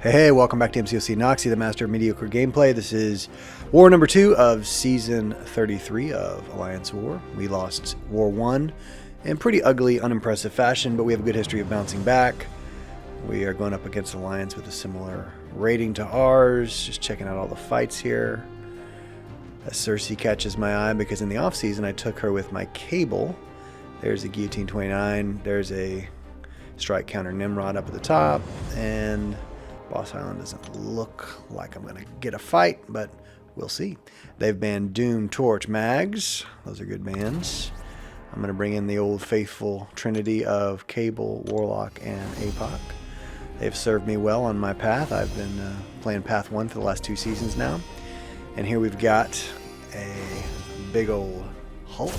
Hey, welcome back to MCOC Noxie, the master of mediocre gameplay. This is War number 2 of Season 33 of Alliance War. We lost War 1 in pretty ugly, unimpressive fashion, but we have a good history of bouncing back. We are going up against Alliance with a similar rating to ours. Just checking out all the fights here. Cersei catches my eye because in the off-season I took her with my cable. There's a Guillotine 29. There's a Strike Counter Nimrod up at the top. And Boss Island doesn't look like I'm going to get a fight, but we'll see. They've banned Doom, Torch, Mags. Those are good bans. I'm going to bring in the old faithful trinity of Cable, Warlock, and APOC. They've served me well on my path. I've been playing Path 1 for the last 2 seasons now. And here we've got a big old Hulk.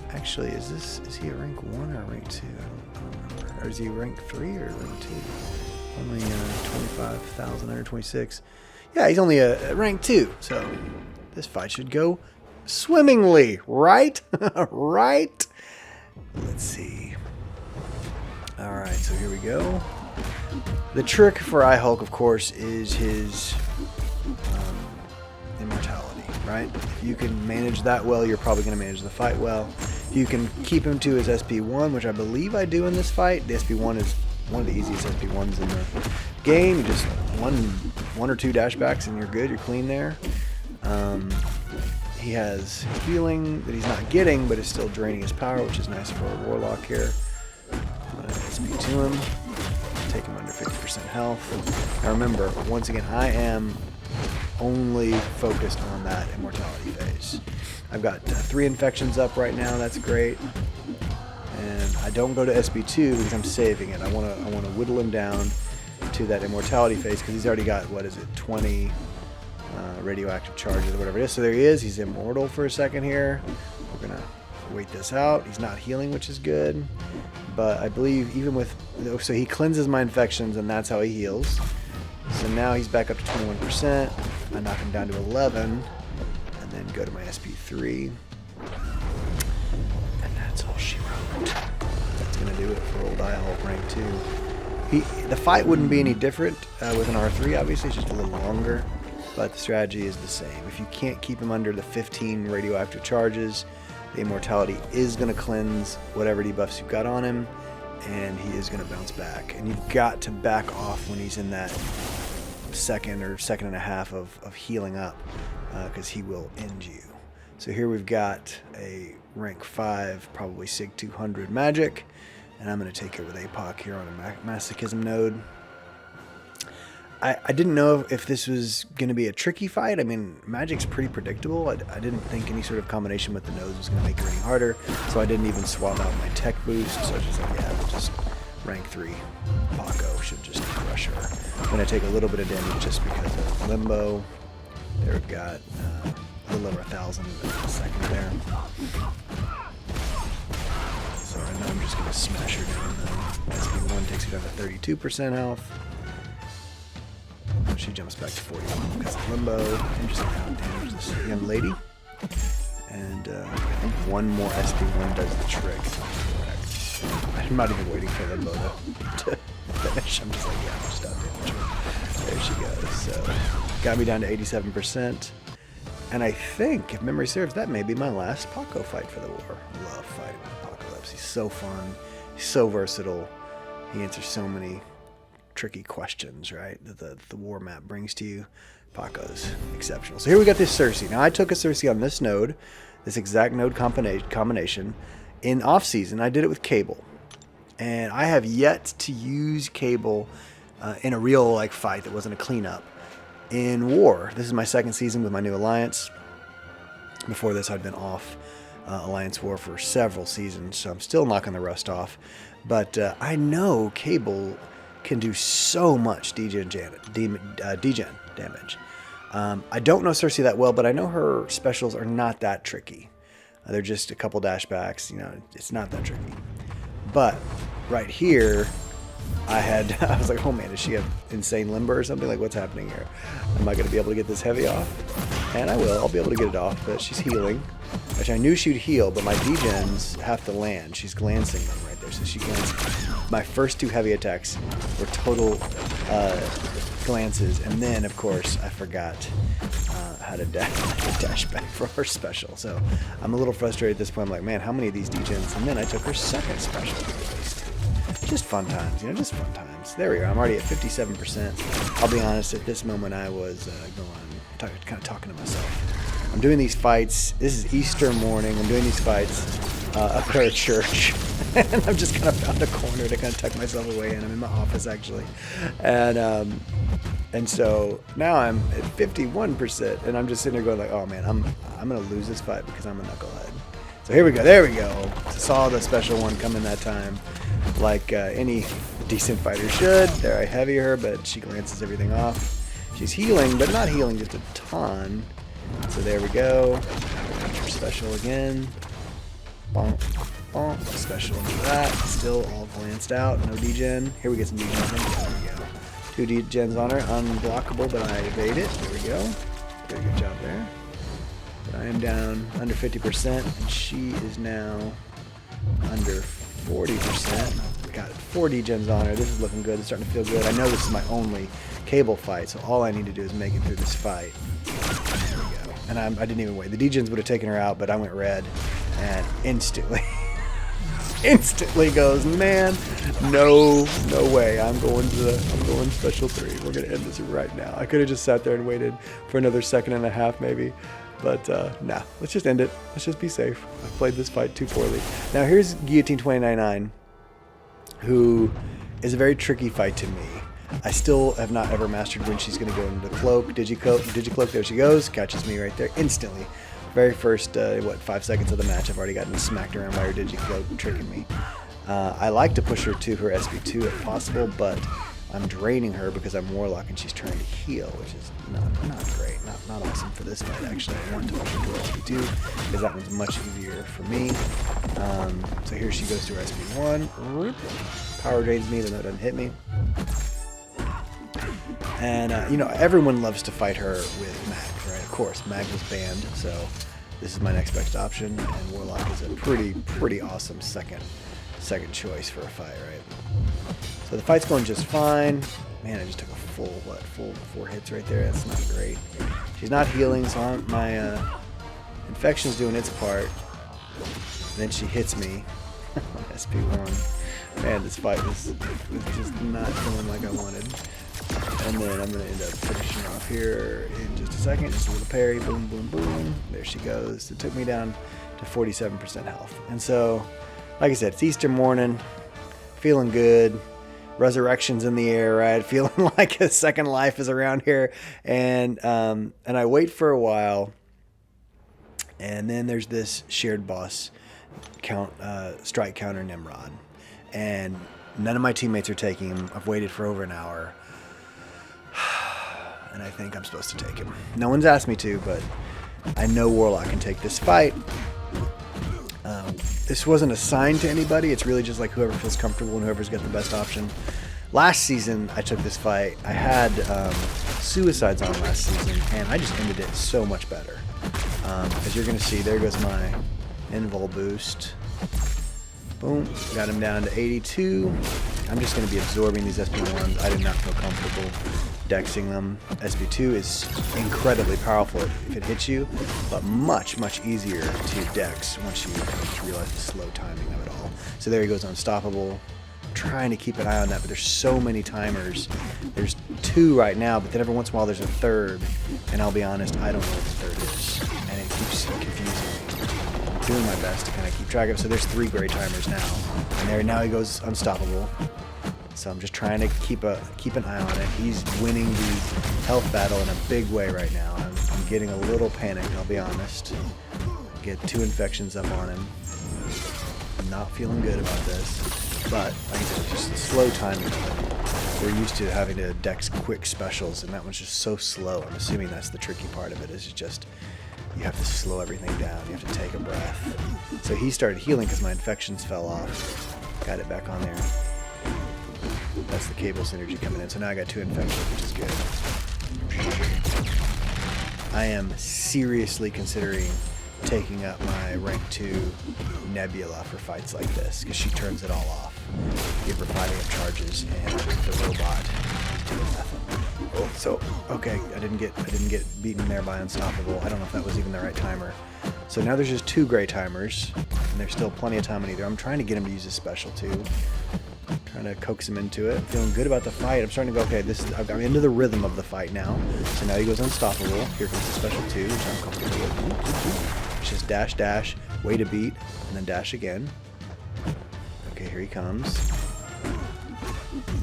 Actually, is he a rank 1 or a rank 2? I don't remember. Or is he rank 3 or rank 2? Only 25,000, 126. Yeah, he's only a rank 2, so this fight should go swimmingly, right? Right? Let's see. Alright, so here we go. The trick for iHulk, of course, is his immortality, right? If you can manage that well, you're probably going to manage the fight well. You can keep him to his SP1, which I believe I do in this fight. The SP1 is one of the easiest SP1s in the game. You just one or two dashbacks and you're good. You're clean there. He has healing that he's not getting, but is still draining his power, which is nice for a Warlock here. I'm going to SP to him. Take him under 50% health. Now remember, once again, I am only focused on that immortality phase. I've got 3 infections up right now. That's great. And I don't go to SB2 because I'm saving it. I want to whittle him down to that immortality phase because he's already got, what is it, 20 radioactive charges or whatever it is. So there he is. He's immortal for a second here. We're going to wait this out. He's not healing, which is good. But I believe even with... So he cleanses my infections and that's how he heals. So now he's back up to 21%. I knock him down to 11. And then go to my SP3. And that's all she wrote. That's going to do it for old iHulk rank 2. The fight wouldn't be any different with an R3, obviously. It's just a little longer. But the strategy is the same. If you can't keep him under the 15 radioactive charges, the immortality is going to cleanse whatever debuffs you've got on him. And he is going to bounce back. And you've got to back off when he's in that second or second and a half of healing up. Because he will end you. So here we've got a rank 5, probably SIG 200 magic. And I'm going to take it with APOC here on a masochism node. I didn't know if this was going to be a tricky fight. I mean, magic's pretty predictable. I didn't think any sort of combination with the nodes was going to make it any harder. So I didn't even swap out my tech boost. So I was just like, yeah, just rank 3 Paco should just crush her. I'm going to take a little bit of damage just because of limbo. There we've got a little over 1,000 a second there. So I know I'm just going to smash her down though. SP1 takes her down to 32% health. She jumps back to 41 because of limbo. And just damage this young lady. And I think one more SP1 does the trick. I'm not even waiting for limbo to finish. I'm just like, yeah, I'll stop damage her. There she goes. So got me down to 87%. And I think, if memory serves, that may be my last Paco fight for the war. I love fighting with Apocalypse. He's so fun. He's so versatile. He answers so many tricky questions, right, that the war map brings to you. Paco's exceptional. So here we got this Cersei. Now I took a Cersei on this node, this exact node combination. In off-season, I did it with Cable. And I have yet to use Cable in a real fight that wasn't a cleanup. In War, this is my 2nd season with my new Alliance. Before this, I'd been off Alliance War for several seasons, so I'm still knocking the rust off. But I know Cable can do so much degen damage. I don't know Cersei that well, but I know her specials are not that tricky. They're just a couple dashbacks, it's not that tricky. But right here, I was like, oh man, does she have insane limber or something? Like, what's happening here? Am I going to be able to get this heavy off? And I will. I'll be able to get it off, but she's healing. Which I knew she'd heal, but my degens have to land. She's glancing them right there. So she glanced. My first 2 heavy attacks were total glances, and then of course I forgot how to dash back for her special. So I'm a little frustrated at this point. I'm like, man, how many of these degens? And then I took her second special. Just fun times, just fun times. There we go. I'm already at 57%. I'll be honest, at this moment I was kind of talking to myself. I'm doing these fights. This is Easter morning. I'm doing these fights up at our church. And I've just kind of found a corner to kind of tuck myself away in. I'm in my office, actually. And so now I'm at 51%. And I'm just sitting there going like, oh, man, I'm going to lose this fight because I'm a knucklehead. So here we go. There we go. Saw the special one coming that time. Like any decent fighter should. There, I heavy her, but she glances everything off. She's healing, but not healing just a ton. So there we go. Her special again. Bonk, bonk. Special into that. Still all glanced out. No degen. Here we get some degens. There we go. 2 degens on her. Unblockable, but I evade it. There we go. Very good job there. But I am down under 50%, and she is now under 40%. Got 4 degens on her. This is looking good. It's starting to feel good. I know this is my only cable fight, so all I need to do is make it through this fight. There we go. And I didn't even wait. The degens would have taken her out, but I went red, and instantly goes, man, no way. I'm going special 3. We're gonna end this right now. I could have just sat there and waited for another 1.5 seconds maybe. But nah, let's just end it. Let's just be safe. I've played this fight too poorly. Now here's Guillotine 299, who is a very tricky fight to me. I still have not ever mastered when she's going to go into the cloak. Digicloak, there she goes. Catches me right there instantly. Very first, 5 seconds of the match, I've already gotten smacked around by her Digicloak, tricking me. I like to push her to her SB2 if possible, but I'm draining her because I'm Warlock and she's trying to heal, which is not great. Not awesome for this fight, actually. I want to push her to her SB2 because that one's much easier for me. So here she goes to her SB1. Power drains me, even though it doesn't hit me. And, everyone loves to fight her with Mag, right? Of course, Mag was banned, so this is my next best option. And Warlock is a pretty awesome second choice for a fight, right? So the fight's going just fine. Man, I just took a full 4 hits right there. That's not great. She's not healing, so my infection's doing its part. Then she hits me on SP1. Man, this fight was just not going like I wanted. And then I'm going to end up finishing off here in just a second. Just a little parry. Boom, boom, boom. There she goes. It took me down to 47% health. And so, like I said, it's Easter morning. Feeling good. Resurrection's in the air, right? Feeling like a second life is around here. And I wait for a while. And then there's this shared boss strike counter Nimrod. And none of my teammates are taking him. I've waited for over an hour. And I think I'm supposed to take him. No one's asked me to, but I know Warlock can take this fight. This wasn't assigned to anybody. It's really just like whoever feels comfortable and whoever's got the best option. Last season, I took this fight. I had suicides on last season, and I just ended it so much better. As you're going to see, there goes my invul boost. Boom. Got him down to 82. I'm just going to be absorbing these SP1s. I did not feel comfortable dexing them. SP2 is incredibly powerful if it hits you, but much easier to dex once you realize the slow timing of it all. So there he goes, unstoppable. I'm trying to keep an eye on that, but there's so many timers. There's 2 right now, but then every once in a while there's a 3rd, and I'll be honest, I don't know what the 3rd is, and it keeps confusing me. I'm doing my best to kind of keep track of it. So there's 3 gray timers now, and now he goes unstoppable. So I'm just trying to keep an eye on it. He's winning the health battle in a big way right now. I'm getting a little panicked, I'll be honest. Get 2 infections up on him. I'm not feeling good about this. But, like I said, just slow timing. We're used to having to dex quick specials, and that one's just so slow. I'm assuming that's the tricky part of it, is just you have to slow everything down. You have to take a breath. So he started healing because my infections fell off. Got it back on there. That's the cable synergy coming in. So now I got 2 infections, which is good. I am seriously considering taking up my rank 2 Nebula for fights like this because she turns it all off. Give her fighting up charges, and the robot is doing nothing. Oh, so okay, I didn't get beaten there by Unstoppable. I don't know if that was even the right timer. So now there's just 2 gray timers, and there's still plenty of time in either. I'm trying to get him to use his special too. Trying to coax him into it. Feeling good about the fight. I'm starting to go, okay, I'm into the rhythm of the fight now. So now he goes Unstoppable. Here comes the special 2, which I'm comfortable with. It's just dash, dash, way to beat, and then dash again. Okay, here he comes.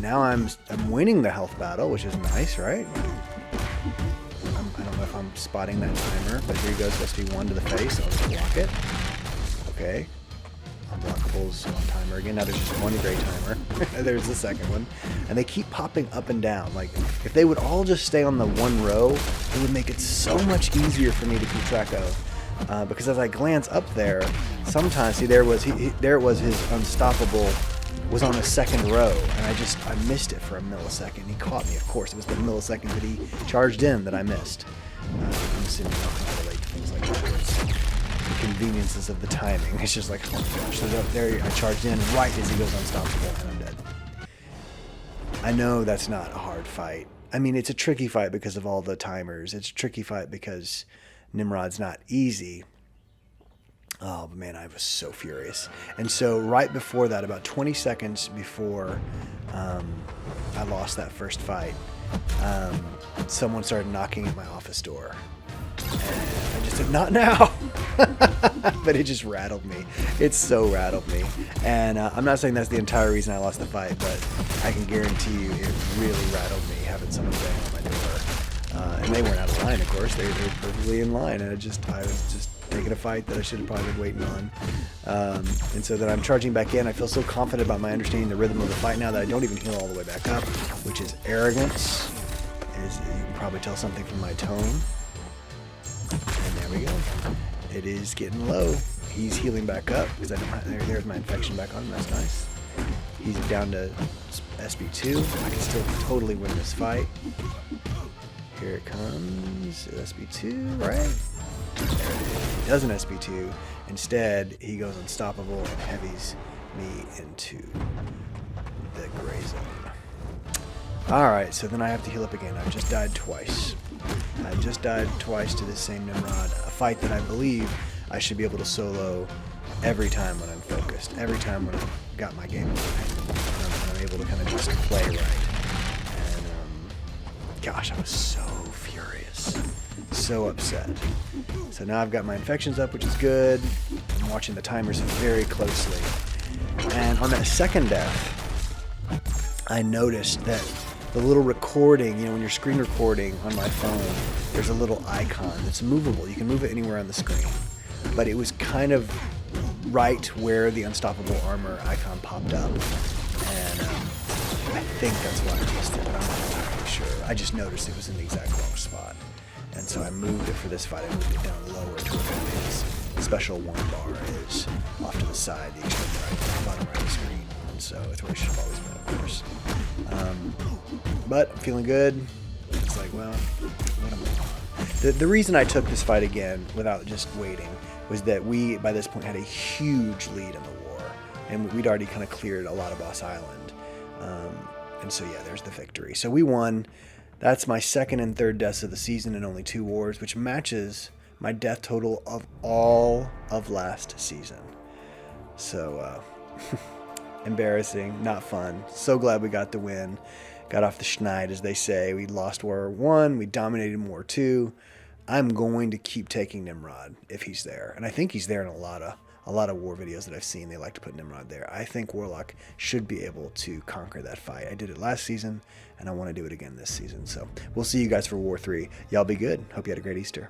Now I'm winning the health battle, which is nice, right? I don't know if I'm spotting that timer, but here he goes, SP1 to the face. I'll just block it. Okay. Unblockables on timer again. Now there's just 1 gray timer. There's the second one. And they keep popping up and down. Like, if they would all just stay on the 1 row, it would make it so much easier for me to keep track of. Because as I glance up there, sometimes, see, there it was his Unstoppable was on the 2nd row, and I missed it for a millisecond. He caught me, of course. It was the millisecond that he charged in that I missed. I'm assuming you can relate to things like that. It's the conveniences of the timing. It's just like, oh my gosh, so there I charged in right as he goes Unstoppable, and I'm dead. I know that's not a hard fight. I mean, it's a tricky fight because of all the timers. It's a tricky fight because Nimrod's not easy. Oh, man, I was so furious. And so right before that, about 20 seconds before I lost that first fight, someone started knocking at my office door. And I just said, not now. But it just rattled me. It so rattled me. And I'm not saying that's the entire reason I lost the fight, but I can guarantee you it really rattled me having someone bang on my door. And they weren't out of line, of course. They were perfectly in line. And I was just taking a fight that I should have probably been waiting on. And so then I'm charging back in. I feel so confident about my understanding the rhythm of the fight now that I don't even heal all the way back up, which is arrogance. You can probably tell something from my tone. And there we go. It is getting low. He's healing back up because there's my infection back on him. That's nice. He's down to SB2. I can still totally win this fight. Here it comes. SB2, right? There it is. He doesn't SB2. Instead, he goes Unstoppable and heavies me into the gray zone. Alright, so then I have to heal up again. I've just died twice. I just died twice to this same Nimrod. A fight that I believe I should be able to solo every time when I'm focused. Every time when I've got my game right. I'm able to kind of just play right. And, gosh, I was so furious. So upset. So now I've got my infections up, which is good. I'm watching the timers very closely. And on that second death, I noticed that the little recording, when you're screen recording on my phone, there's a little icon that's movable. You can move it anywhere on the screen. But it was kind of right where the Unstoppable Armor icon popped up. And I think that's why I missed it, but I'm not entirely sure. I just noticed it was in the exact wrong spot. And so I moved it for this fight. I moved it down lower to where his special 1 bar is off to the side, the extreme right, bottom right of the screen. And so it's where it should have always been, of course. But I'm feeling good. It's like, well, what am I on? The reason I took this fight again without just waiting was that we, by this point, had a huge lead in the war. And we'd already kind of cleared a lot of Boss Island. And so, yeah, there's the victory. So we won. That's my 2nd and 3rd deaths of the season in only 2 wars, which matches my death total of all of last season. So, embarrassing, not fun. So glad we got the win. Got off the schneid, as they say. We lost War 1. We dominated War 2. I'm going to keep taking Nimrod if he's there. And I think he's there in a lot of war videos that I've seen. They like to put Nimrod there. I think Warlock should be able to conquer that fight. I did it last season, and I want to do it again this season. So we'll see you guys for War 3. Y'all be good. Hope you had a great Easter.